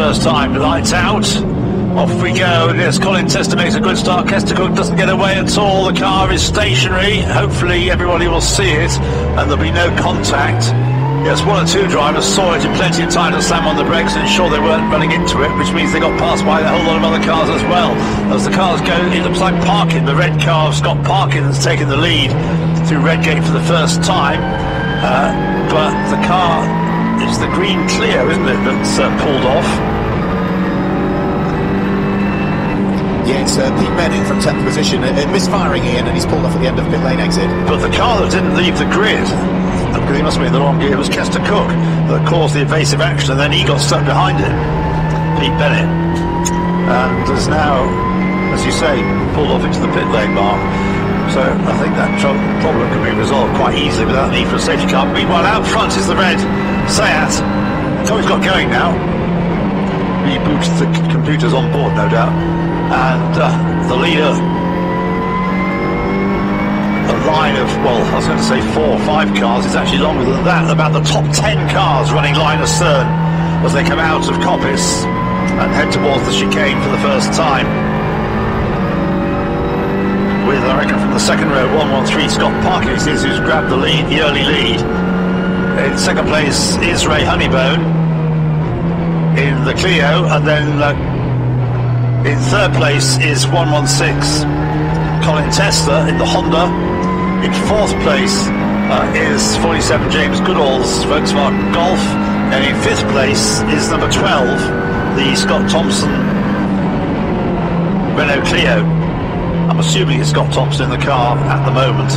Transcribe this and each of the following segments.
first time. Lights out. Off we go. Yes, Colin Tester makes a good start. Kester Cook doesn't get away at all. The car is stationary. Hopefully everybody will see it and there'll be no contact. Yes, one or two drivers saw it in plenty of time to slam on the brakes and ensure they weren't running into it, which means they got passed by a whole lot of other cars as well. As the cars go, it looks like Parkin, the red car of Scott Parkin, has taken the lead through Redgate for the first time. But the car, it's the green Clio, isn't it, that's pulled off. Yeah, it's Pete Bennett from 10th position, misfiring Ian, and he's pulled off at the end of the pit lane exit. But the car that didn't leave the grid, because he must have been in the wrong gear, was Kester Cook that caused the evasive action, and then he got stuck behind it, Pete Bennett, and is now, as you say, pulled off into the pit lane mark. So I think that problem can be resolved quite easily without the need for a safety car. Meanwhile, out front is the red Seat. Tommy's got going now. Rebooted the computers on board, no doubt. And the leader, a line of, well, I was going to say 4 or 5 cars, it's actually longer than that, about the top 10 cars running line astern as they come out of Coppice and head towards the chicane for the first time. With, I reckon, from the second row, 113 Scott Parkin is who's grabbed the lead, the early lead. In second place is Ray Honeybone in the Clio, and then in third place is 116 Colin Tester in the Honda. In fourth place is 47 James Goodall's Volkswagen Golf, and in fifth place is number 12, the Scott Thompson Renault Clio. I'm assuming it's Scott Thompson in the car at the moment.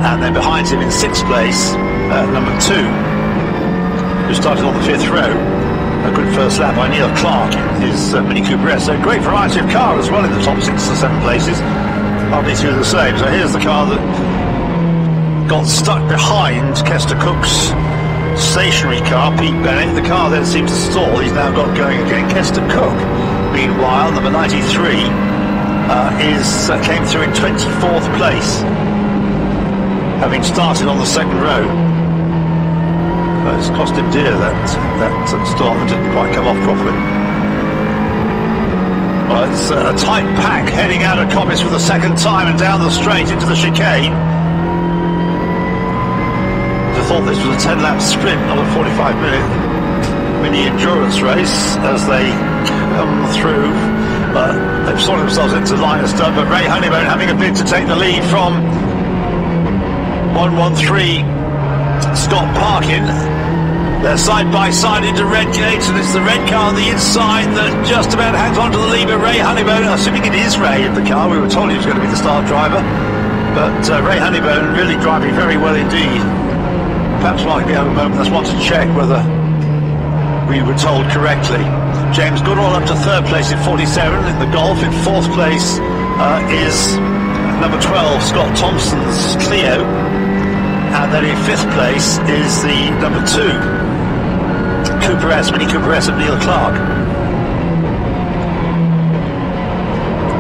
And then behind him in sixth place, number 2, who started on the fifth row. A good first lap by Neil Clark in his Mini Cooper S. So a great variety of car as well in the top 6 or 7 places. Hardly two the same. So here's the car that got stuck behind Kester Cook's stationary car, Pete Bennett. The car then seemed to stall. He's now got going again. Kester Cook, meanwhile, number 93, came through in 24th place, having started on the second row. It's cost him dear, that start that didn't quite come off properly. Well, it's a tight pack heading out of Coppice for the second time and down the straight into the chicane. I thought this was a 10-lap sprint, not a 45-minute mini endurance race as they come through. They've sorted themselves into line of start, but Ray Honeybone having a bid to take the lead from 113 Scott Parkin. They're side by side into Redgate, and it's the red car on the inside that just about hangs on to the lead. But Ray Honeybone, assuming it is Ray in the car, we were told he was going to be the star driver, but Ray Honeybone really driving very well indeed. Perhaps might be have a moment, let's want to check whether we were told correctly. James Goodall up to third place in 47 in the Golf. In fourth place is number 12 Scott Thompson's Clio, and then in fifth place is the number 2 Cooper S, Mini Cooper S of Neil Clark.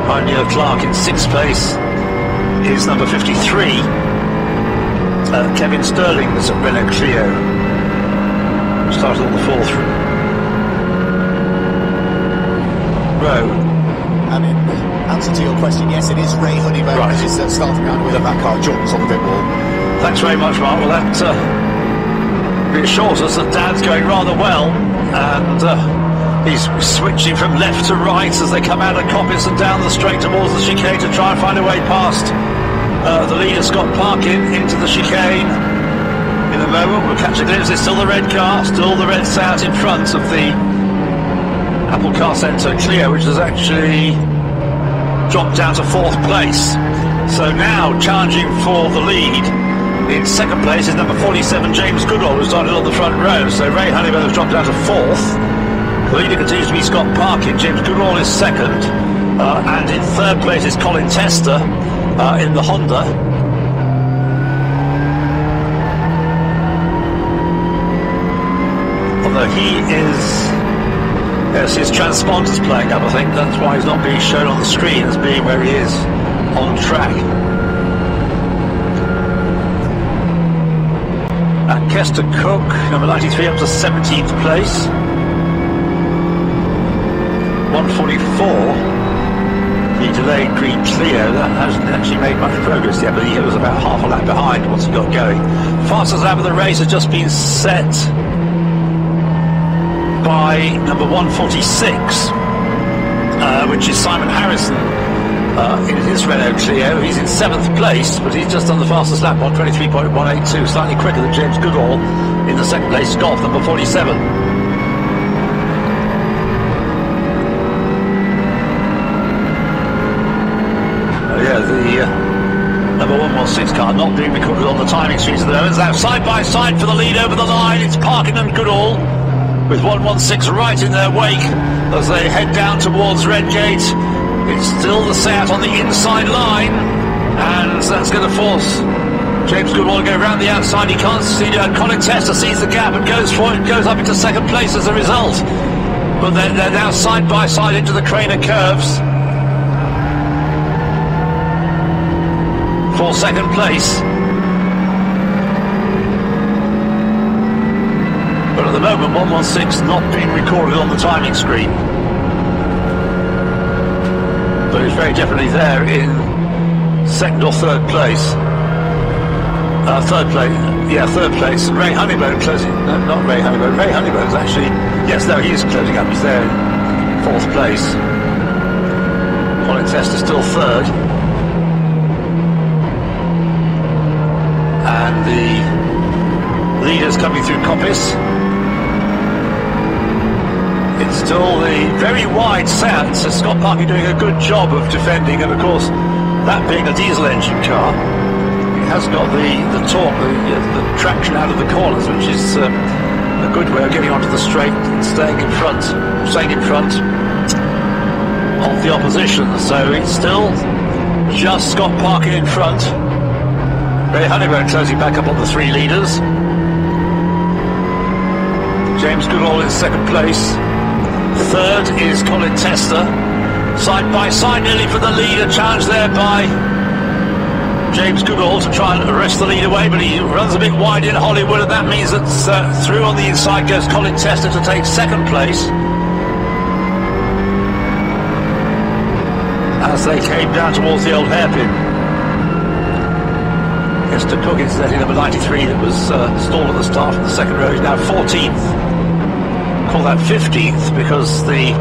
Behind Neil Clark in sixth place is number 53 Kevin Sterling's Renault Clio. Started on the fourth row. And in answer to your question, yes, it is Ray Honeybone right. Who's starting around with that car. Jordan's on the pit wall. Thanks very much, Mark. Well, that reassures us that Dad's going rather well, and he's switching from left to right as they come out of Coppice and down the straight towards the chicane to try and find a way past the leader Scott Parkin into the chicane. In a moment we'll catch a glimpse. It's still the red car, still the red Seat in front of the Apple Car Centre Clio, which has actually dropped down to fourth place. So now challenging for the lead in second place is number 47 James Goodall, who started on the front row. So Ray Honeybone has dropped down to fourth. The leader continues to be Scott Parkin. James Goodall is second, and in third place is Colin Tester in the Honda. Although he is, yes, his transponder's playing up, I think. That's why he's not being shown on the screen as being where he is on track. At Kester Cook, number 93, up to 17th place. 144. The delayed green Clio, that hasn't actually made much progress yet, but he was about half a lap behind once he got going. Fastest lap of the race has just been set by number 146, which is Simon Harrison in his Renault Clio. He's in 7th place, but he's just done the fastest lap on 23.182, slightly quicker than James Goodall in the 2nd place, Golf number 47. The number 116 car not being recorded on the timing sheets at the moment. Now side by side for the lead over the line. It's Parkin and Goodall with 116 right in their wake as they head down towards Redgate. It's still the Seat on the inside line, and that's going to force James Goodall to go around the outside. He can't see Colin Tester sees the gap and goes for it, goes up into 2nd place as a result. But they're now side by side into the Craner curves for 2nd place. But at the moment 116 not being recorded on the timing screen, but it's very definitely there in 2nd or 3rd place. 3rd place, yeah, 3rd place. Ray Honeybone closing, no, not Ray Honeybone, Ray Honeybone's actually, yes, no, he is closing up, he's there in 4th place. Colin Tester still 3rd. And the leaders coming through Coppice. It's still the very wide Seat, so Scott Parker doing a good job of defending, and of course, that being a diesel engine car, it has got the torque, the traction out of the corners, which is a good way of getting onto the straight and staying in front of the opposition. So it's still just Scott Parker in front. Ray Honeybone closing back up on the 3 leaders. James Goodall in 2nd place. 3rd is Colin Tester. Side by side nearly for the lead. A challenge there by James Goodall to try and arrest the lead away, but he runs a bit wide in Hollywood, and that means that through on the inside goes Colin Tester to take 2nd place. As they came down towards the old hairpin. Kester Cook, incidentally, number 93, that was stalled at the start from the 2nd row, is now 14th. Call that 15th because the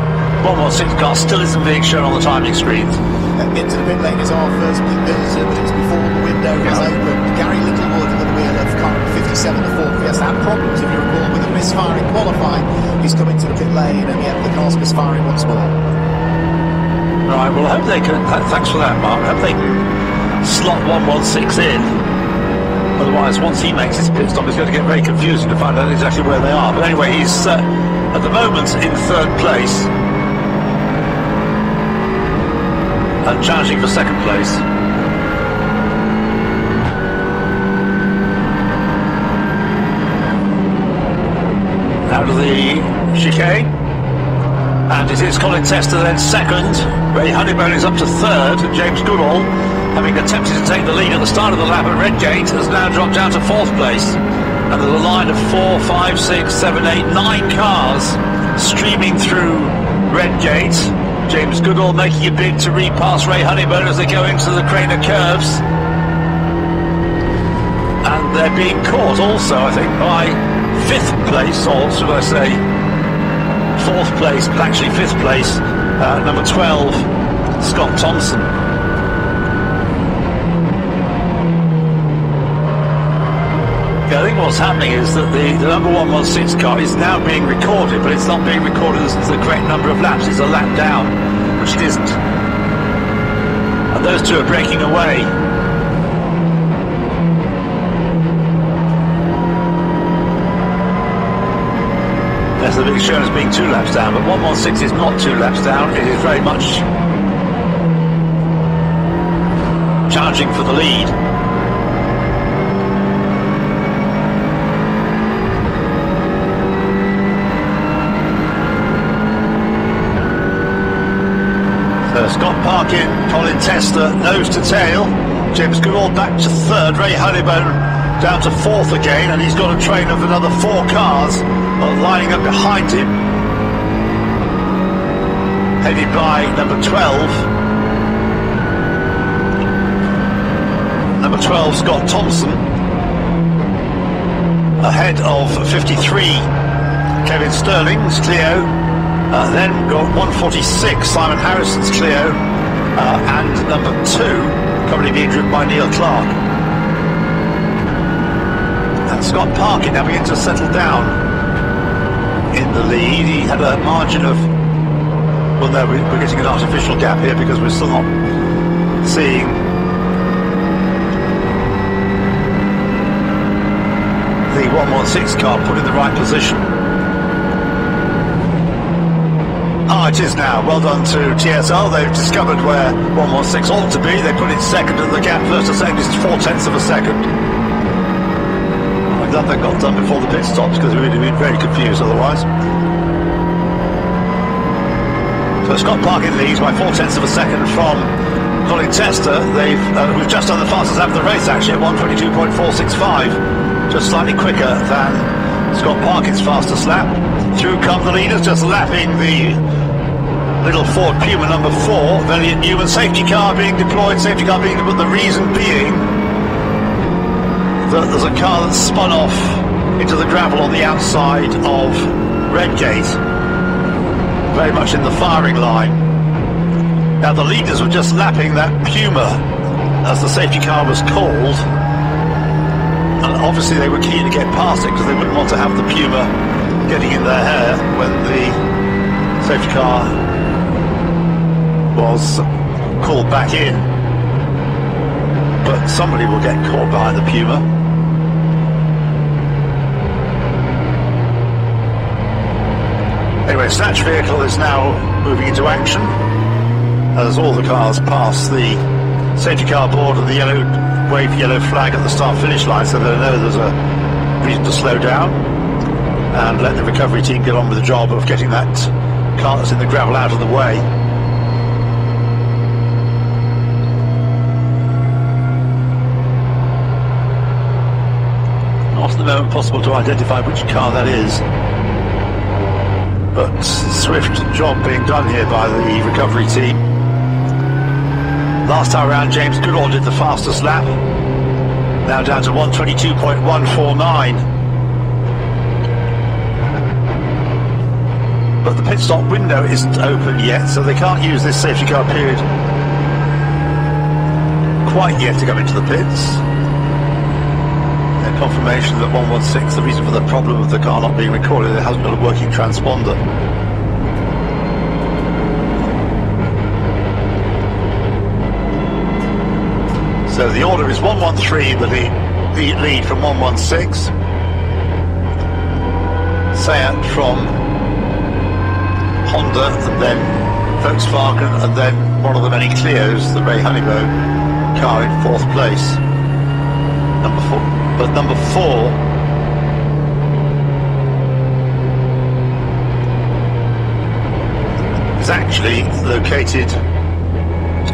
116 car still isn't being shown on the timing screens. Into the pit lane is our first pit visitor, but it's before the window was opened. Gary Littlewood at the wheel of car 57, the Ford Fiesta. Had problems, if you recall, with a misfiring qualifying. He's come into the pit lane, and yet the car's misfiring once more. Right, well, I hope they can, thanks for that, Mark, I hope they can slot 116 in. Otherwise, once he makes his pit stop, it's going to get very confusing to find out exactly where they are. But anyway, he's at the moment in 3rd place and challenging for 2nd place. Out of the chicane, and it is Colin Tester then 2nd. Ray Honeybone is up to 3rd, and James Goodall, having attempted to take the lead at the start of the lap at Redgate, has now dropped down to 4th place. And there's a line of 4, 5, 6, 7, 8, 9 cars streaming through Redgate. James Goodall making a bid to repass Ray Honeybone as they go into the Craner curves. And they're being caught also, I think, by 5th place, or should I say 4th place, but actually 5th place, number 12, Scott Thompson. I think what's happening is that the number 116 car is now being recorded, but it's not being recorded as the correct number of laps. It's a lap down, which it isn't. And those two are breaking away. There's the big shown as being 2 laps down, but 116 is not 2 laps down. It is very much challenging for the lead. Scott Parkin, Colin Tester, nose to tail. James Goodall back to 3rd. Ray Honeybone down to fourth again, and he's got a train of another 4 cars lining up behind him, headed by number 12. Number 12, Scott Thompson, ahead of 53, Kevin Sterling's Clio. Then got 146, Simon Harrison's Clio, and number 2 currently being driven by Neil Clark. And Scott Parkin now beginning to settle down in the lead. He had a margin of, well, no, we're getting an artificial gap here because we're still not seeing the 116 car put in the right position. It is now. Well done to TSL. They've discovered where 116 ought to be. They put it second, and the gap first to second is 4/10 of a second. I'm glad that got done before the pit stops, because we would have been very confused otherwise. So Scott Parkin leads by 4/10 of a second from Colin Tester. Who's just done the fastest lap of the race actually at 1:22.465, just slightly quicker than Scott Parkin's fastest lap. Through come the leaders, just lapping the little Ford Puma number 4, Elliot Newman. Safety car being deployed, but the reason being that there's a car that's spun off into the gravel on the outside of Redgate, very much in the firing line. Now the leaders were just lapping that Puma as the safety car was called, and obviously they were keen to get past it because they wouldn't want to have the Puma getting in their hair when the safety car was called back in. But somebody will get caught behind the Puma. Anyway, Snatch vehicle is now moving into action as all the cars pass the safety car board and the yellow flag at the start-finish line, so they know there's a reason to slow down and let the recovery team get on with the job of getting that car that's in the gravel out of the way. Not at the moment possible to identify which car that is, but swift job being done here by the recovery team. Last time around, James Goodall did the fastest lap, now down to 1:22.149. But the pit stop window isn't open yet, so they can't use this safety car period quite yet to come into the pits. A confirmation that 116, the reason for the problem of the car not being recorded, it hasn't got a working transponder. So the order is 113, the lead from 116, Seat from Honda, and then Volkswagen, and then one of the many Clios, the Ray Honeybow car, in 4th place. Number 4, but number 4 is actually located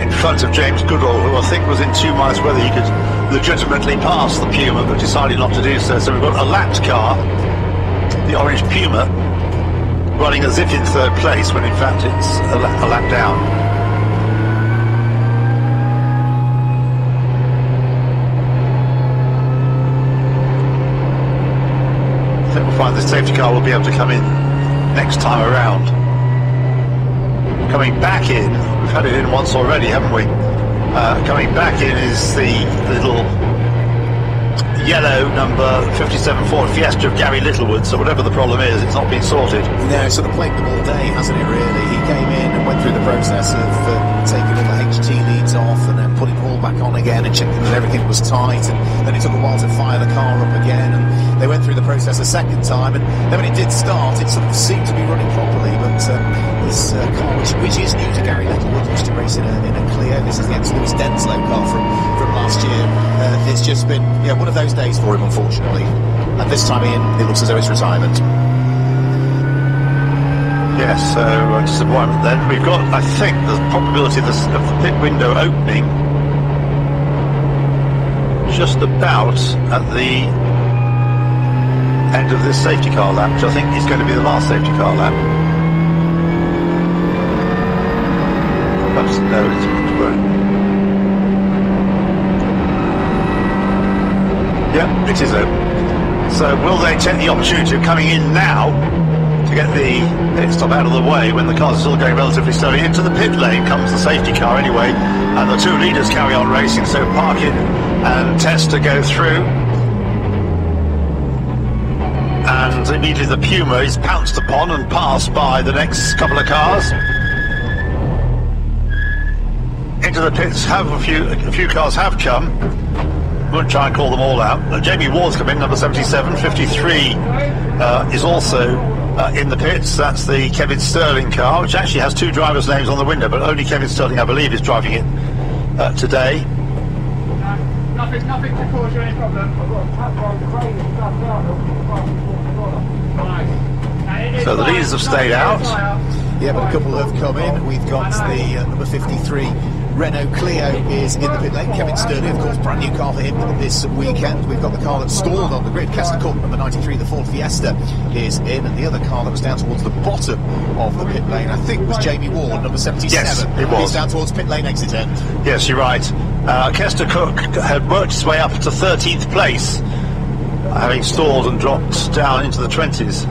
in front of James Goodall, who I think was in 2 minds whether he could legitimately pass the Puma, but decided not to do so. So we've got a lapped car, the orange Puma, running as if in 3rd place, when in fact it's a lap down. I think we'll find the safety car will be able to come in next time around. Coming back in, we've had it in once already, haven't we? Coming back in is the little yellow number 57 Ford Fiesta of Gary Littlewood, so whatever the problem is, it's not been sorted. No, it's sort of plagued them all day, hasn't it, really? He came in and went through the process of taking all the HT leads off and then putting it all back on again and checking that everything was tight, and then it took a while to fire the car up again, and they went through the process a second time, and then when it did start, it sort of seemed to be running properly, but this car, which is new to Gary Littlewood, used to race in a Clio, this is the ex-Lewis Denslow car from last year, it's just been one of those days for him, unfortunately, and this time it looks as though it's retirement. Yes, so disappointment then. We've got, I think, the probability of the pit window opening just about at the end of this safety car lap, which I think is going to be the last safety car lap. Perhaps no, it won't. Yeah, it is open. So will they take the opportunity of coming in now to get the pit stop out of the way when the cars are still going relatively slowly? Into the pit lane comes the safety car anyway, and the two leaders carry on racing, so Parkin and Testa go through. And immediately the Puma is pounced upon and passed by the next couple of cars. Into the pits have a few cars have come. Won't try and call them all out. Jamie Ward's come in, number 77. 53 is also in the pits. That's the Kevin Sterling car, which actually has two drivers' names on the window, but only Kevin Sterling, I believe, is driving it today. Nothing to cause you any problem. So the leaders have stayed out. Yeah, but a couple have come in. We've got the number 53 Renault Clio is in the pit lane. Kevin Sterling, of course, brand new car for him this weekend. We've got the car that's stalled on the grid. Kester Cook, number 93, the Ford Fiesta, is in. And the other car that was down towards the bottom of the pit lane, I think, was Jamie Ward, number 77. Yes, it was. He's down towards pit lane exit end. Yes, you're right. Kester Cook had worked his way up to 13th place, having stalled and dropped down into the 20s.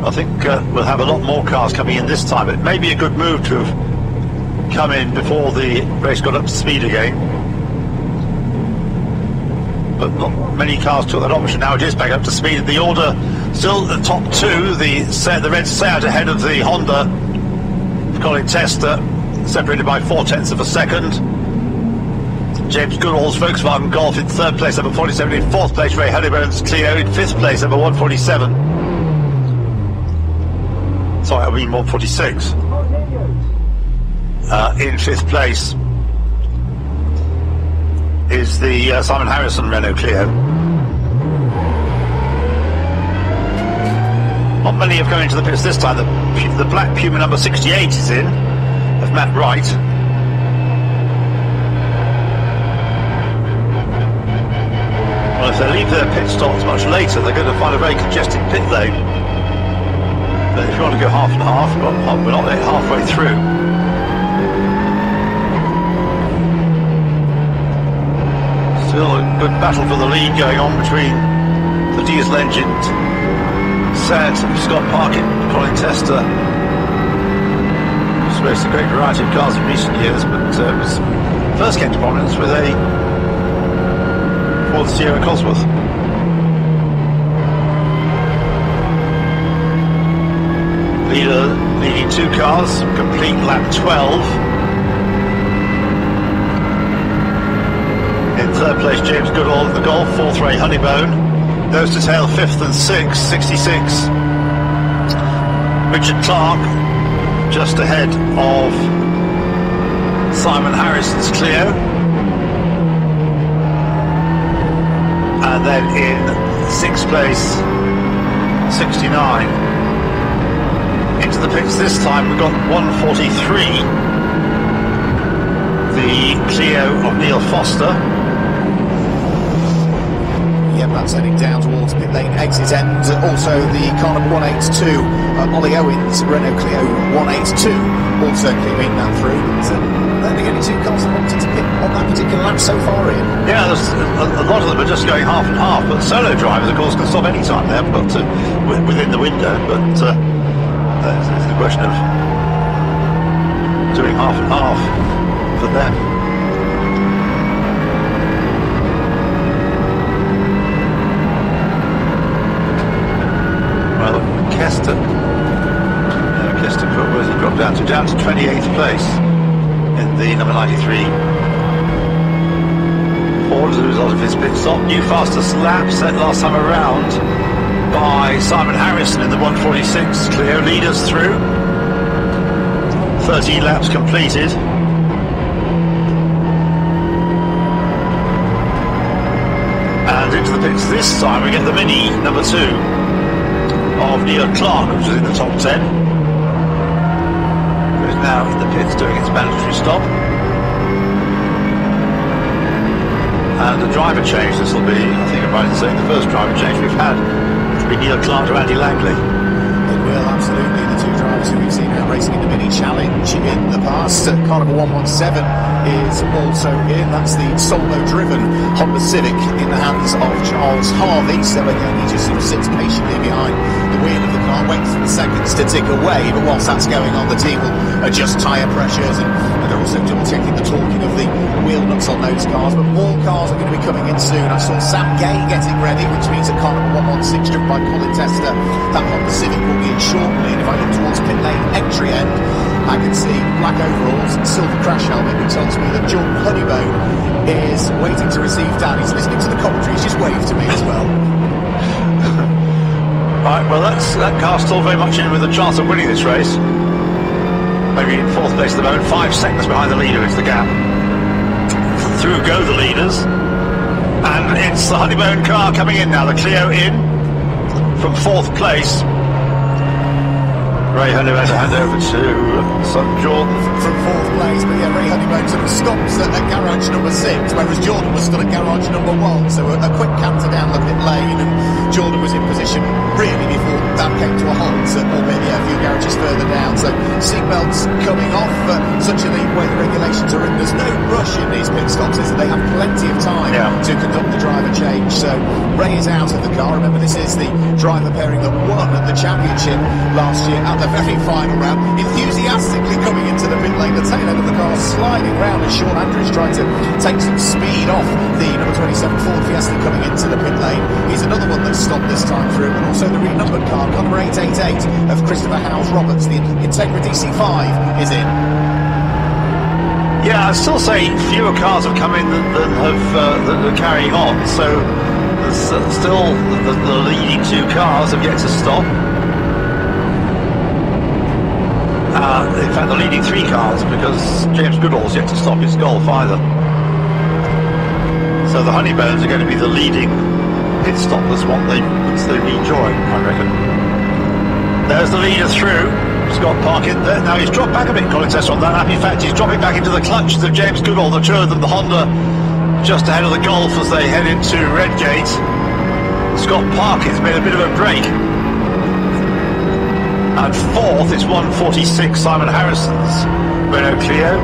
I think we'll have a lot more cars coming in this time. It may be a good move to have come in before the race got up to speed again. But not many cars took that option. Now it is back up to speed. The order still the top two. The red Seat ahead of the Honda Colin Testa, separated by 0.4 of a second. James Goodall's Volkswagen Golf in third place, number 47. In fourth place, Ray Honeybone's Clio. In fifth place, number 147. Sorry, I mean 146. In fifth place is the Simon Harrison Renault Clio. Not many have come into the pits this time. The black Puma number 68 is in, of Matt Wright. Well, if they leave their pit stops much later, they're going to find a very congested pit lane. But if you want to go half and half, we're not yet halfway through. Still a good battle for the lead going on between the diesel engine Seat, Scott Parkin, Colin Testa. He's raced a great variety of cars in recent years, but was first came to prominence with a Ford Sierra Cosworth. Leader leading two cars, complete lap 12. In third place, James Goodall of the Golf, fourth Ray Honeybone. Those to tail fifth and sixth, 66. Richard Clark just ahead of Simon Harrison's Clio. And then in sixth place, 69. Into the pits this time, we've got 143, the Clio of Neil Foster. Yep, that's heading down towards pit lane exit end. Also the car number 182, Ollie Owens, Renault Clio 182, also clearing that through. They're the only two cars that wanted to pit on that particular lap so far in. Yeah, there's a lot of them are just going half and half, but solo drivers, of course, can stop any time there, but within the window, but it's the question of doing half and half for them. Well, Kester Cook, where's he dropped down to? Down to 28th place in the number 93 Ford as a result of his pit stop. New fastest lap set last time around by Simon Harrison in the 146 Clio. Leaders through. 13 laps completed. And into the pits this time we get the Mini number 2 of Neil Clark, which is in the top 10. Who is now in the pits doing its mandatory stop. And the driver change, this will be, I think I'm right in saying, the first driver change we've had. It'll be Neil Clark to Andy Langley. It will, absolutely. The two drivers who we've seen out racing in the Mini Challenge in the past. Car number 117 is also in. That's the solo-driven Honda Civic in the hands of Charles Harvey. So again, he just sort of sits patiently behind the wheel of the car, waits for the seconds to tick away. But whilst that's going on, the team will adjust tyre pressures, and they're also double-checking the torquing of the wheel nuts on those cars. But more cars are going to be coming in soon. I saw Sam Gay getting ready, which means that car number 116, driven by Colin Tester, that Honda Civic will be in shortly. And if I look towards pit lane entry end, I can see black overalls and silver crash helmet, which tells me that Jordan Honeybone is waiting to receive Dan. He's listening to the commentary. He's just waved to me as well. Right, well, that car's still very much in with a chance of winning this race. Maybe in fourth place at the moment, 5 seconds behind the leader is the gap. Through go the leaders. And it's the Honeybone car coming in now, the Clio in from fourth place. Ray Honeybone to hand over to Jordan. From fourth place, but yeah, Ray Honeybone sort of stops at garage number 6, whereas Jordan was still at garage number 1. So a quick canter down the pit lane, and Jordan was in position really before that came to a halt, albeit a few garages further down. So seatbelts coming off, such are the way the regulations are written. There's no rush in these pit stops, is that they have plenty of time to conduct the driver change. So Ray is out of the car. Remember, this is the driver pairing that won at the championship last year at the very final round, enthusiastically coming into the pit lane, the tail end of the car sliding round as Sean Andrews tried to take some speed off the number 27 Ford Fiesta coming into the pit lane. He's another one that stopped this time through, and also the renumbered car, car number 888 of Christopher Howes Roberts, the Integra DC5 is in. Yeah, I'd still say fewer cars have come in than are carrying on, so there's still the leading 2 cars have yet to stop. In fact, the leading 3 cars, because James Goodall's yet to stop his Golf either. So the Honeybones are going to be the leading pit stop. That's what they rejoin, I reckon. There's the leader through. Scott Park in there. Now he's dropped back a bit, Colin Tester, on that lap. In fact, he's dropping back into the clutches of James Goodall, the 2 of them, the Honda just ahead of the Golf as they head into Redgate. Scott Park has made a bit of a break. And fourth is 146, Simon Harrison's Renault Clio.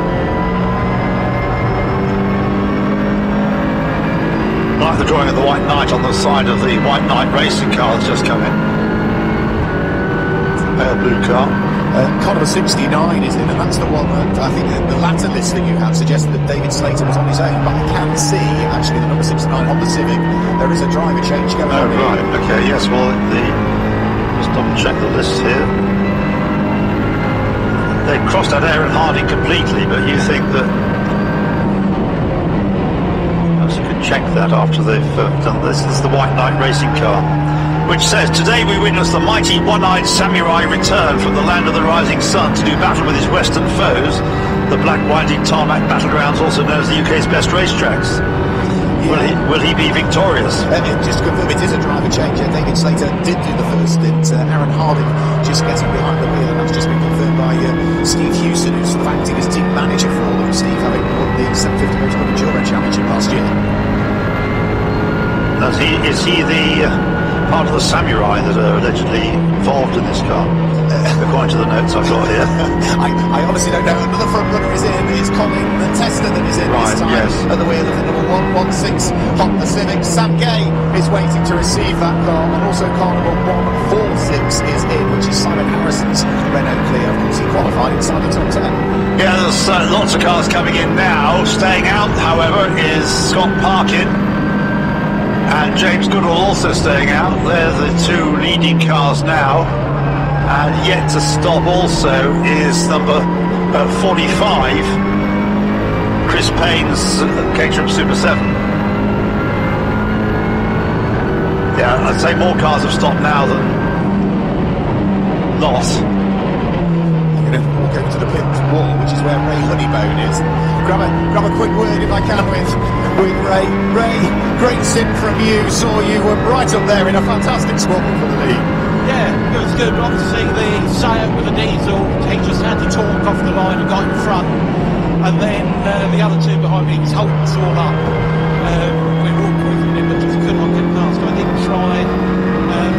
Like the drawing of the White Knight on the side of the White Knight racing car that's just come in. Pale blue car. Car number 69 is in, and that's the one that I think the latter list that you had suggested that David Slater was on his own, but I can see actually the number 69 Honda Civic, there is a driver change going on. Oh, right, okay, yes, well, just double check the list here. They've crossed out Aaron Harding completely, but you think that perhaps you could check that after they've done this. This is the White Knight racing car, which says, today we witness the mighty one-eyed samurai return from the land of the rising sun to do battle with his western foes, the black winding tarmac battlegrounds, also known as the UK's best racetracks. Will he be victorious? Just to confirm, it is a driver change. David Slater did do the first stint. Aaron Harding just getting behind the wheel, and that's just been confirmed by Steve Hewson, who's sort of acting as team manager for all of them. Steve having won the 750 Motorsport Enduro Championship last year. Is he the part of the samurai that are allegedly involved in this car? According to the notes I've got here. I honestly don't know. Another front runner is in. It's Colin Tester that is in this time at the wheel of the number 116 Honda Civic. Sam Gay is waiting to receive that car, and also car number 146 is in, which is Simon Harrison's Renault Clio. Of course, he qualified inside the top 10. Yeah, there's lots of cars coming in now. Staying out, however, is Scott Parkin. And James Goodall also staying out. They're the 2 leading cars now. And yet to stop also is number 45, Chris Payne's Caterham Super 7. Yeah, I'd say more cars have stopped now than not. I'm going to walk over to the pit wall, which is where Ray Honeybone is. Grab a quick word if I can with Ray. Ray, great stint from you. Saw you were right up there in a fantastic squabble for the lead. Yeah, it was good. Obviously, the Seat with the diesel, he just had to torque off the line and got in front. And then the other 2 behind me, he was holding us all up. try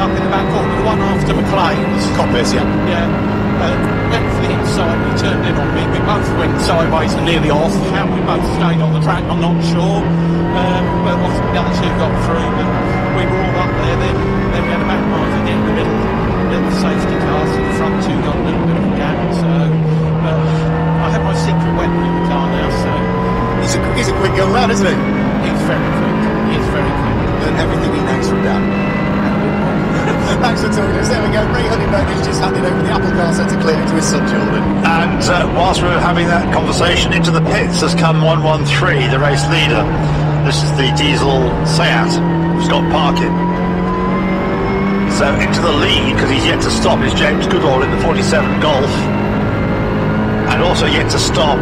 up in the back corner, the one after McLean's. Coppice, yeah. Yeah. Went for the inside, he turned in on me. We both went sideways and nearly off. How we both stayed on the track, I'm not sure. But obviously the other two got through, and we were all up there. Then we had a back marker in the middle. Then the safety cars in the front two got a little bit of a gap. So I have my secret weapon in the car now. So He's a quick young lad, isn't he? he's very quick. He's very quick. Learned everything he knows from Dan. Thanks for talking to us. There we go. Ray Honeyberg has just handed over the Apple car centre clearly to his son Jordan. And whilst we were having that conversation, into the pits has come 113, the race leader. This is the diesel Seat, Scott Parkin. So into the lead, because he's yet to stop, is James Goodall in the 47 Golf. And also yet to stop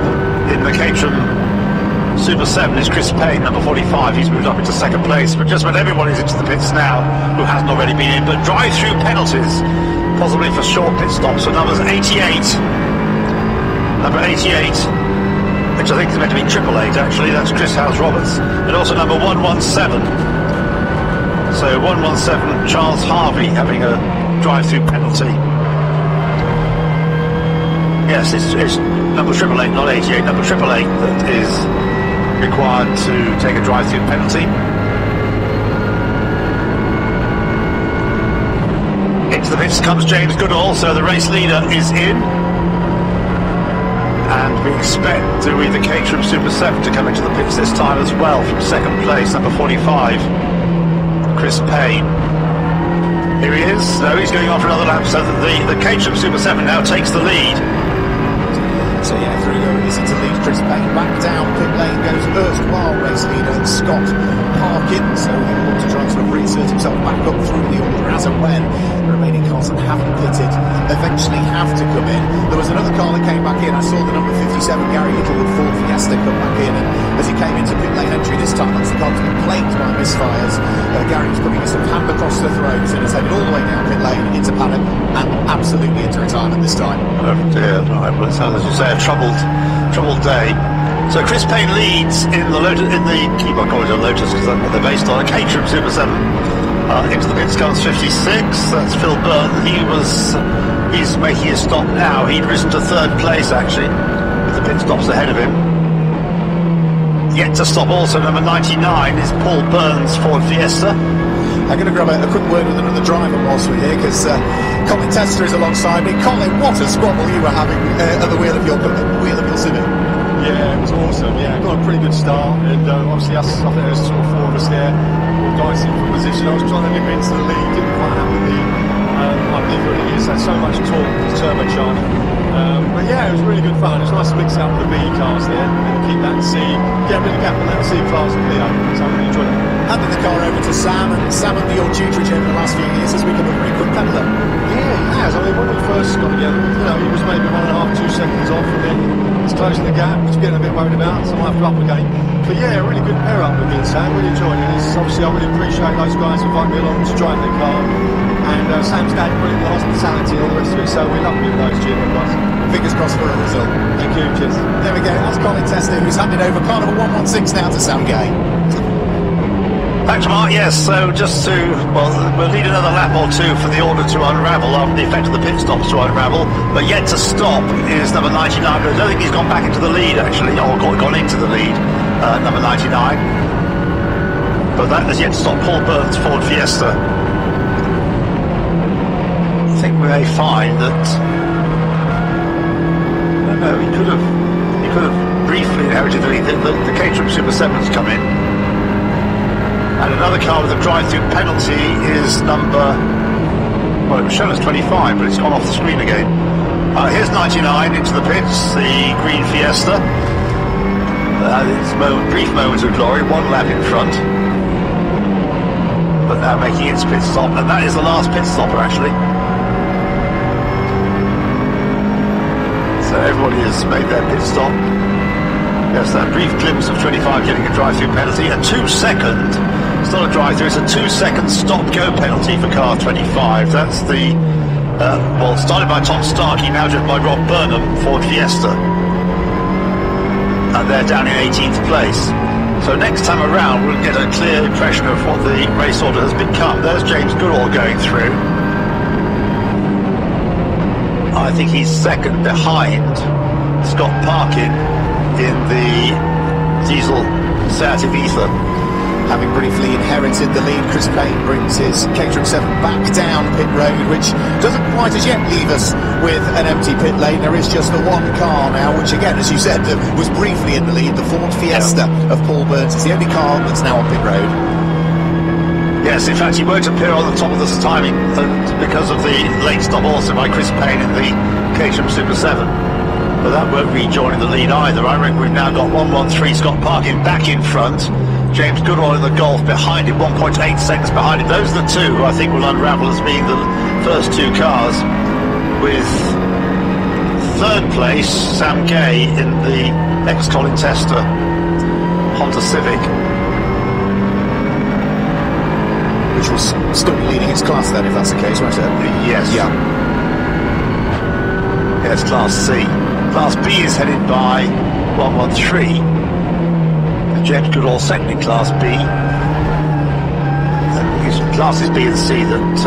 in the Caterham Super 7 is Chris Payne, number 45. He's moved up into second place, but just about everyone is into the pits now who hasn't already been in. But drive-through penalties, possibly for short pit stops. So numbers 88, number 88, which I think is meant to be 888 actually, that's Chris Howes-Roberts. And also number 117. So 117, Charles Harvey having a drive-through penalty. Yes, it's number 888, not 88, number 888 that is required to take a drive-through penalty. Into the pits comes James Goodall, so the race leader is in. And we expect the Caterham Super 7 to come into the pits this time as well from second place, number 45, Chris Payne. Here he is. No, he's going on for another lap, so that the Caterham Super 7 now takes the lead. So yeah, through is into lead Chris Payne. Back down pit lane goes erstwhile race leader Scott Parkin. So he'll look to try and sort of reinsert himself back up through the order as and when the remaining cars that haven't pitted eventually have to come in. There was another car that came back in. I saw the number 57 Gary Littlewood Ford Fiesta come back in, and as he came into pit lane entry this time, that's the car that's been plagued by misfires. Gary was putting his sort of hand across the throat and has headed all the way down pit lane into paddock and absolutely into retirement this time. Oh dear, right, well, it sounds, as you say, a troubled day. So Chris Payne leads in the Lotus, keep on calling it a Lotus because that's what they're based on, a Caterham Super 7. Into the pits comes 56, that's Phil Byrne. He's making his stop now. He'd risen to third place actually, with the pit stops ahead of him. Yet to stop also, number 99 is Paul Byrne's Ford Fiesta. I'm going to grab a quick word with another driver whilst we're here, because Colin Tester is alongside me. Colin, what a squabble you were having at the wheel of your Civic. Yeah, it was awesome. Yeah, got a pretty good start, and obviously I think there was sort of four of us there, all dicing for position. I was trying to nip into the lead, didn't quite have the lead. I believe it really is. Had so much torque, turbocharged. But yeah, it was really good fun. It's nice to mix up with the B cars there and keep that C, get a bit of gap on that C class and Leo. So I really enjoyed it. Handing the car over to Sam, and Sam under your tutorage over the last few years has become a very quick peddler. Yeah, he has. I mean, when we first got together, he was maybe 1.5, 2 seconds off, and then he's closing the gap, which I'm getting a bit worried about, so I have to up again. But yeah, a really good pair up with me and Sam, really enjoying it. Obviously, I really appreciate those guys inviting me along to drive their car, and Sam's dad brilliant the hospitality and all the rest of it, so we love being those GM guys. Fingers crossed for a result. Thank you, cheers. There we go, that's Colin Tester, who's handed over car number 116 now to Sam Gay. Thanks, Mark. Yes, so just to, we'll need another lap or two for the order to unravel, after the effect of the pit stops to unravel, but yet to stop is number 99. I don't think he's gone back into the lead, actually, or gone into the lead, number 99. But that has yet to stop Paul Byrne's Ford Fiesta. I think we may find that, no, he could have briefly inherited the lead. The Caterham Super 7's come in. And another car with a drive-through penalty is number, well, it was shown as 25, but it's gone off the screen again. Here's 99 into the pits, the green Fiesta. It's brief moments of glory, one lap in front. But now making its pit stop, and that is the last pit stopper actually. So everybody has made their pit stop. Yes, that brief glimpse of 25 getting a drive-through penalty, a 2-second, it's not a drive-through, it's a 2-second stop-go penalty for car 25. That's the, started by Tom Starkey, now driven by Rob Burnham, Ford Fiesta. And they're down in 18th place. So next time around we'll get a clear impression of what the race order has become. There's James Goodall going through. I think he's second behind Scott Parkin in the diesel Seat Ibiza. Having briefly inherited the lead, Chris Payne brings his Caterham 7 back down pit road, which doesn't quite as yet leave us with an empty pit lane. There is just the one car now, which again, as you said, was briefly in the lead, the Ford Fiesta of Paul Burns. It's the only car that's now on pit road. Yes, in fact, he won't appear on the top of this timing because of the late stop also by Chris Payne in the Caterham Super 7. But that won't rejoin the lead either. I reckon we've now got 113 Scott Parkin back in front. James Goodall in the Golf behind him, 1.8 seconds behind him. Those are the two who I think will unravel as being the first two cars, with third place Sam Gay in the ex-Colin Tester Honda Civic, which will still be leading its class then, if that's the case, won't it? Yes. Yeah. Yes, Class C. Class B is headed by 113. James Goodall second in Class B. And his classes B and C that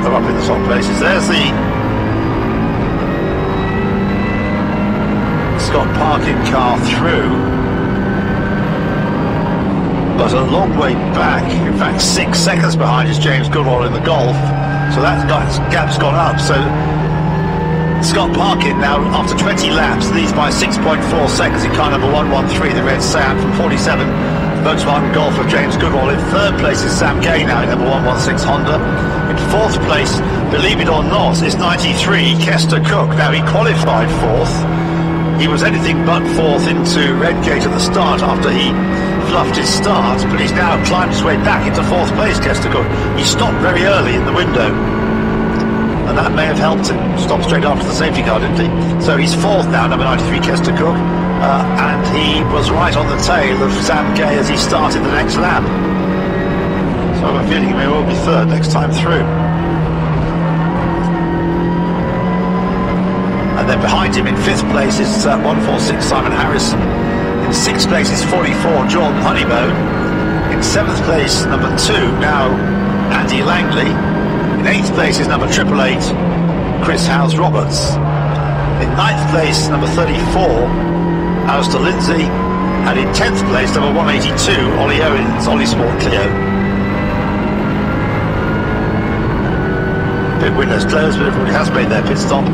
are up in the top places. There's the Scott Parkin car through, but a long way back. In fact, 6 seconds behind is James Goodall in the Golf. So that gap's gone up. So Scott Parkin now, after 20 laps, leads by 6.4 seconds in car number 113, the red Seat from 47, Volkswagen Golf of James Goodall. In third place is Sam Gay now in number 116 Honda. In fourth place, believe it or not, is 93 Kester Cook. Now, he qualified fourth. He was anything but fourth into Redgate at the start after he fluffed his start, but he's now climbed his way back into fourth place, Kester Cook. He stopped very early in the window, and that may have helped him. Stopped straight after the safety car, didn't he? So he's fourth now, number 93, Kester Cook. And he was right on the tail of Sam Gay as he started the next lap. So I have a feeling he may well be third next time through. And then behind him in fifth place is 146, Simon Harrison. In sixth place is 44, Jordan Honeybone. In seventh place, number 2, now Andy Langley. In 8th place is number 888, Chris Howes-Roberts. In 9th place, number 34, Alistair Lindsay. And in 10th place, number 182, Ollie Owens, Ollie Sport Clio. Pit window's closed, but everybody has made their pit stop.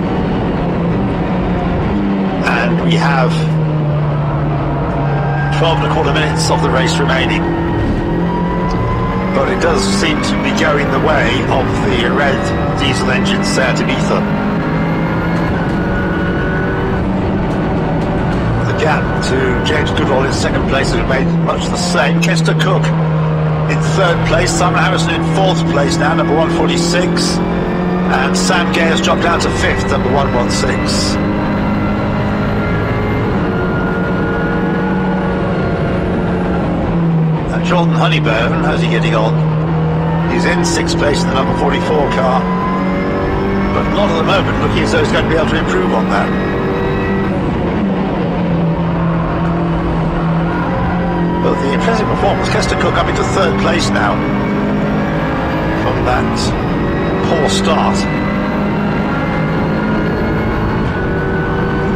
And we have 12.25 minutes of the race remaining. But it does seem to be going the way of the red diesel engine Seat Ibiza. The gap to James Goodall in second place has remained much the same. Kester Cook in third place, Simon Harrison in fourth place now, number 146. And Sam Gay has dropped down to fifth, number 116. Jordan Honeybone, how's he getting on? He's in sixth place in the number 44 car, but not at the moment, looking as though he's going to be able to improve on that. But the impressive performance, Kester Cook up into third place now from that poor start.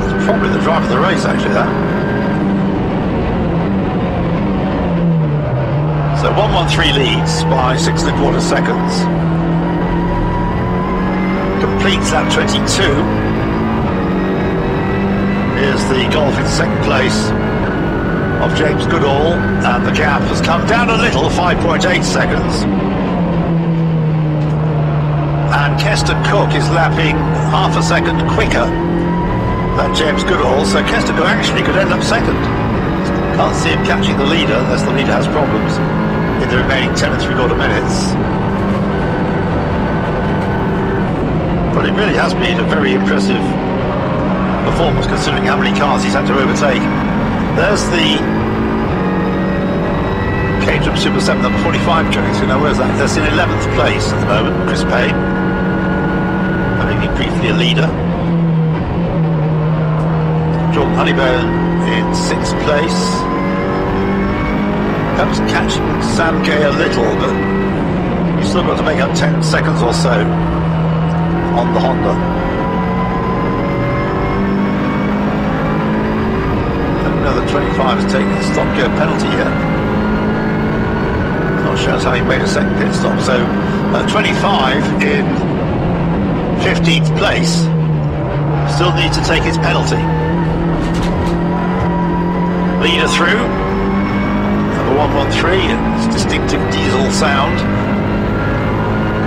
It's probably the driver of the race, actually, that. So 113 leads by 6.25 seconds. Completes lap 22. Here's the Golf in second place of James Goodall, and the gap has come down a little, 5.8 seconds. And Kester Cook is lapping half a second quicker than James Goodall, so Kester Cook actually could end up second. Can't see him catching the leader unless the leader has problems in the remaining 10.75 minutes. But it really has been a very impressive performance considering how many cars he's had to overtake. There's the Caterham Super 7 number 45 going through. Now where's that? That's in 11th place at the moment, Chris Payne. Having been briefly a leader. Jordan Honeybone in 6th place. Perhaps catching Sam Gay a little, but he's still got to make up 10 seconds or so on the Honda. Another 25 has taken a stop-go penalty here. Not sure that's how he made a second pit stop. So 25 in 15th place still needs to take his penalty. Leader through. Number 113, its distinctive diesel sound.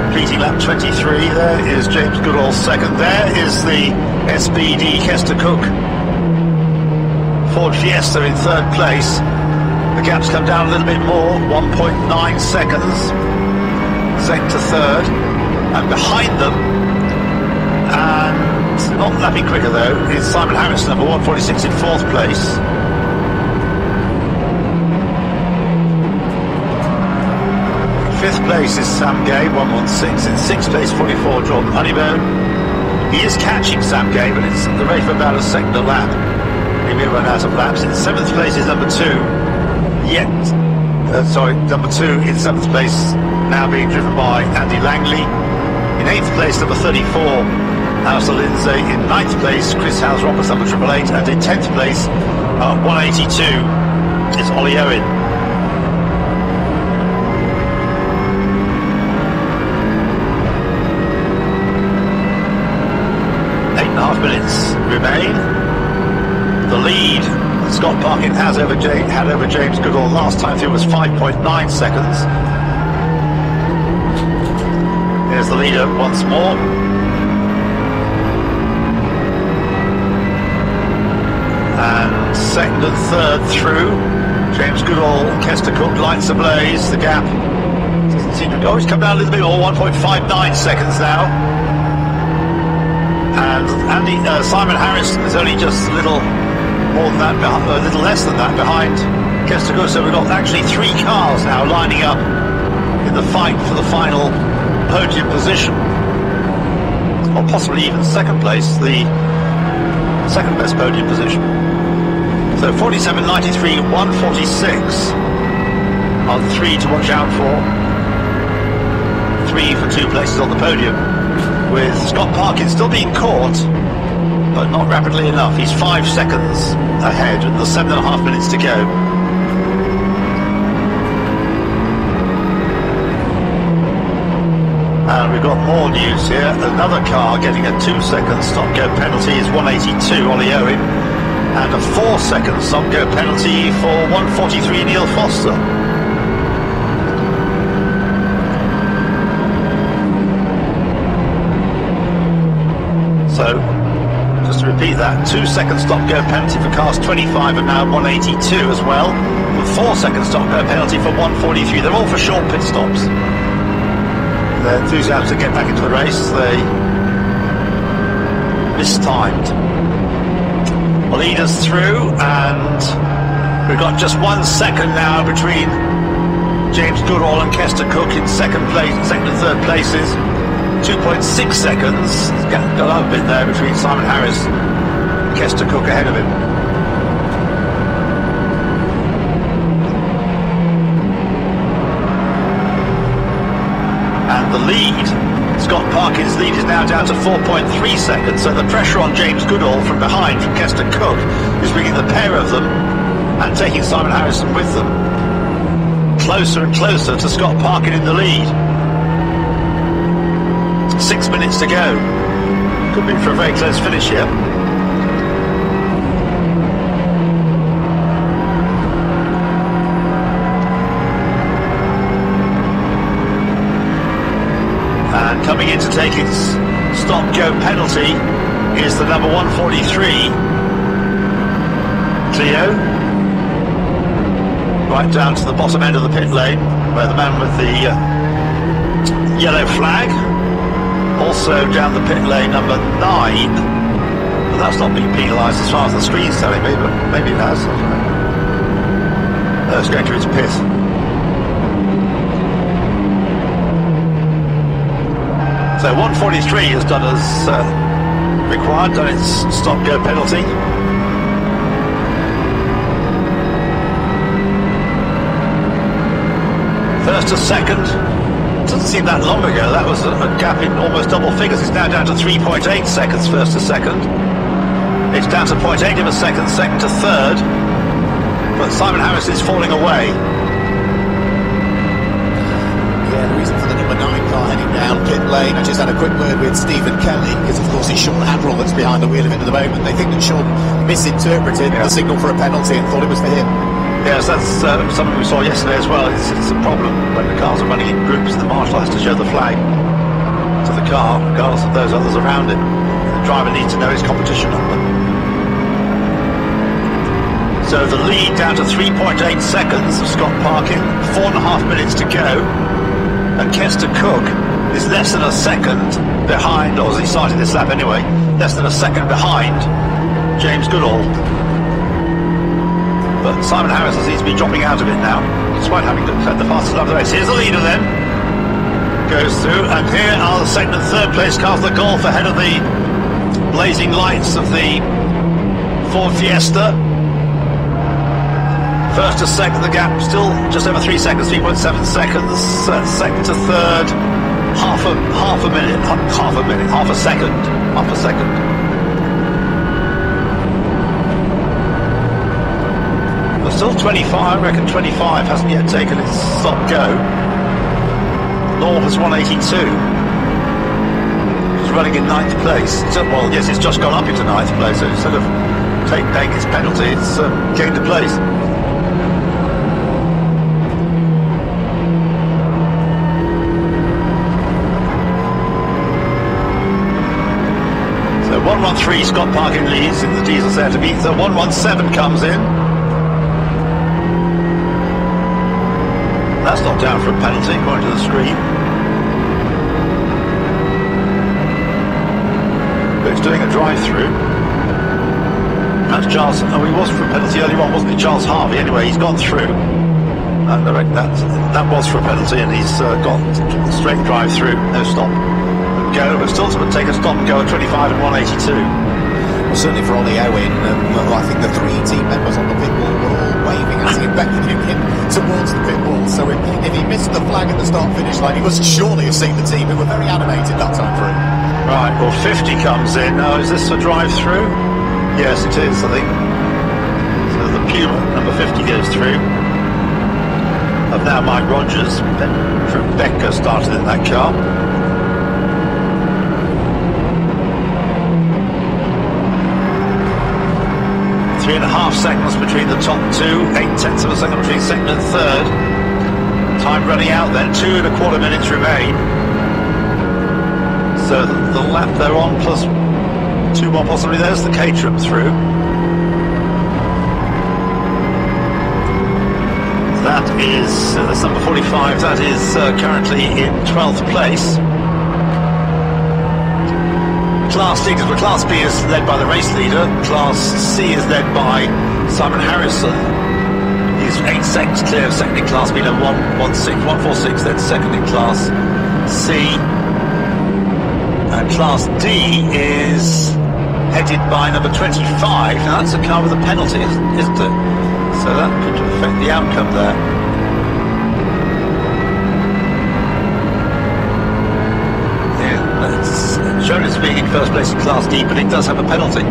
Completing lap 23. There is James Goodall's second. There is the SBD Kester Cook Ford Fiesta in third place. The gap's come down a little bit more, 1.9 seconds, second to third, and behind them, and not lapping quicker though, is Simon Harris, number 146 in fourth place. Fifth place is Sam Gay, 116. In sixth place, 44, Jordan Honeybone. He is catching Sam Gay, but it's at the rate of about a second a lap. He may run out of laps. In seventh place is number 2. Number 2 in seventh place, now being driven by Andy Langley. In eighth place, number 34, Alistair Lindsay. In ninth place, Chris Howes-Roberts, number 888. And in 10th place, 182, is Ollie Owen. 8.5 minutes remain. The lead Scott Parkin had over James Goodall last time through was 5.9 seconds. Here's the leader once more. And second and third through. James Goodall, Kester Cook, lights ablaze. The gap doesn't seem to go. It's come down a little bit more, 1.59 seconds now. And Simon Harrison is only just a little more than that, a little less than that behind Kester Cook. So we've got actually 3 cars now lining up in the fight for the final podium position, or possibly even second place, the second best podium position. So 47.93, 146 are the 3 to watch out for. 3 for 2 places on the podium, with Scott Parkin still being caught, but not rapidly enough. He's 5 seconds ahead with the 7.5 minutes to go. And we've got more news here. Another car getting a 2-second stop-go penalty is 182, Ollie Owen, and a 4-second stop-go penalty for 143, Neil Foster. So, just to repeat that, 2-second stop-go penalty for cars 25 and now 182 as well. A 4-second stop-go penalty for 143. They're all for short pit stops. They're enthusiastic to get back into the race. They mistimed. Well, leaders through, and we've got just 1 second now between James Goodall and Kester Cook in second and third places. 2.6 seconds. Got up a bit there between Simon Harris and Kester Cook ahead of him. And the lead, Scott Parkin's lead, is now down to 4.3 seconds. So the pressure on James Goodall from behind, from Kester Cook, is bringing the pair of them and taking Simon Harrison with them closer and closer to Scott Parkin in the lead. 6 minutes to go. Could be for a very close finish here. And coming in to take his stop-go penalty is the number 143, Clio. Right down to the bottom end of the pit lane, where the man with the yellow flag. Also down the pit lane, number 9. But that's not being penalised as far as the screen's telling me, but maybe it has. It's going to its pit. So 143 has done as required, done its stop-go penalty. first to second. Doesn't seem that long ago. That was a gap in almost double figures. It's now down to 3.8 seconds first to second. It's down to 0.8 of a second, second to third. But Simon Harris is falling away. Yeah, the reason for the number 9 car heading down pit lane. I just had a quick word with Stephen Kelly, because of course it's Sean Hadrell that's behind the wheel of it at the moment. They think that Sean misinterpreted the signal for a penalty and thought it was for him. Yes, that's something we saw yesterday as well. It's a problem when the cars are running in groups. The marshal has to show the flag to the car, regardless of those others around it. The driver needs to know his competition number. So the lead down to 3.8 seconds of Scott Parkin, 4.5 minutes to go. And Kester Cook is less than a second behind, or as he started this lap anyway, less than a second behind James Goodall. But Simon Harris seems to be dropping out of it now, despite having had the fastest lap of the race. Here's the leader then. Goes through, and here are the second and third place cars, the Golf ahead of the blazing lights of the Ford Fiesta. First to second, the gap still just over 3 seconds, 3.7 seconds. Second to third, half a minute, half a second. But still 25, I reckon 25 hasn't yet taken its stop go. North has 182. It's running in 9th place. Well, yes, it's just gone up into 9th place, so instead of paying its penalty, it's gained a place. So 113, Scott Parkin leads in the diesel there to beat. So 117 comes in. That's not down for a penalty, according to the screen. But it's doing a drive-through. That's Charles. Oh, he was for a penalty earlier on, wasn't he? Charles Harvey. Anyway, he's gone through. And that was for a penalty, and he's got a straight drive-through, no stop and go. But still to take a stop and go at 25 and 182. Well, certainly for Ollie Owen, I think the 3 team members on the pit wall were all waving at him, beckoning him towards the pit wall. So if he missed the flag at the start-finish line, he must surely have seen the team, who were very animated that time through. Right, well, 50 comes in. Oh, is this a drive-through? Yes, it is, I think. So the Puma, number 50, goes through. And now Mike Rogers, from Becker, started in that car. 3.5 seconds between the top two, 8/10 of a second between second and third. Time running out then, 2.25 minutes remain. So the lap they're on plus 2 more possibly. There's the Caterham through. That is, that's number 45, that is currently in 12th place. Class C, because Class B is led by the race leader. Class C is led by Simon Harrison. He's 8 seconds clear of second in Class B, then 146, then second in Class C. And Class D is headed by number 25. Now that's a car with a penalty, isn't it? So that could affect the outcome there. Shown as being in first place in Class D, but it does have a penalty,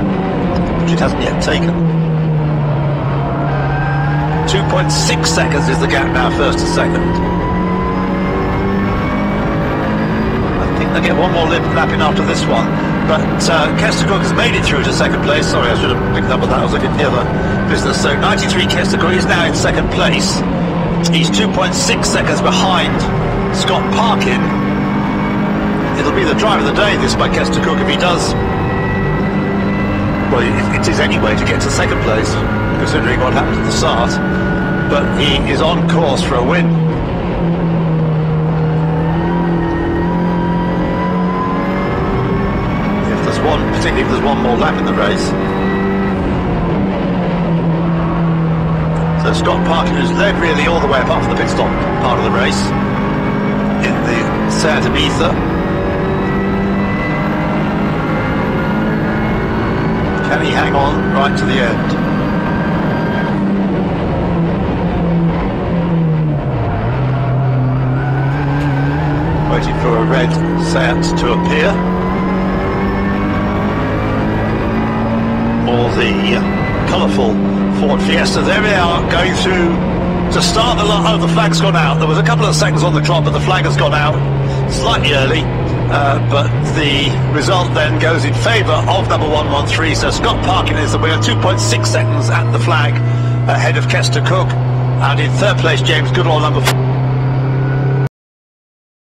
which it hasn't yet taken. 2.6 seconds is the gap now, first to second. I think they'll get one more lap in after this one, but Kester Cook has made it through to second place. Sorry, I should have picked up on that, I was looking at the other business. So 93 Kester Cook is now in second place. He's 2.6 seconds behind Scott Parkin. It'll be the drive of the day, this, by Kester Cook, if he does. Well, it is anyway to get to second place, considering what happened at the start. But he is on course for a win. Particularly if there's one more lap in the race. So Scott Parkin, who's led really all the way apart from the pit stop part of the race in the Seat Ibiza. Can he hang on right to the end? waiting for a red Seat to appear. Or the colourful Ford Fiesta. There we are, going through to start the line. Oh, the flag's gone out. There was a couple of seconds on the clock, but the flag has gone out slightly early. But the result then goes in favour of number 113. So Scott Parkin is the winner, 2.6 seconds at the flag, ahead of Kester Cook. And in third place, James Goodall, number 4.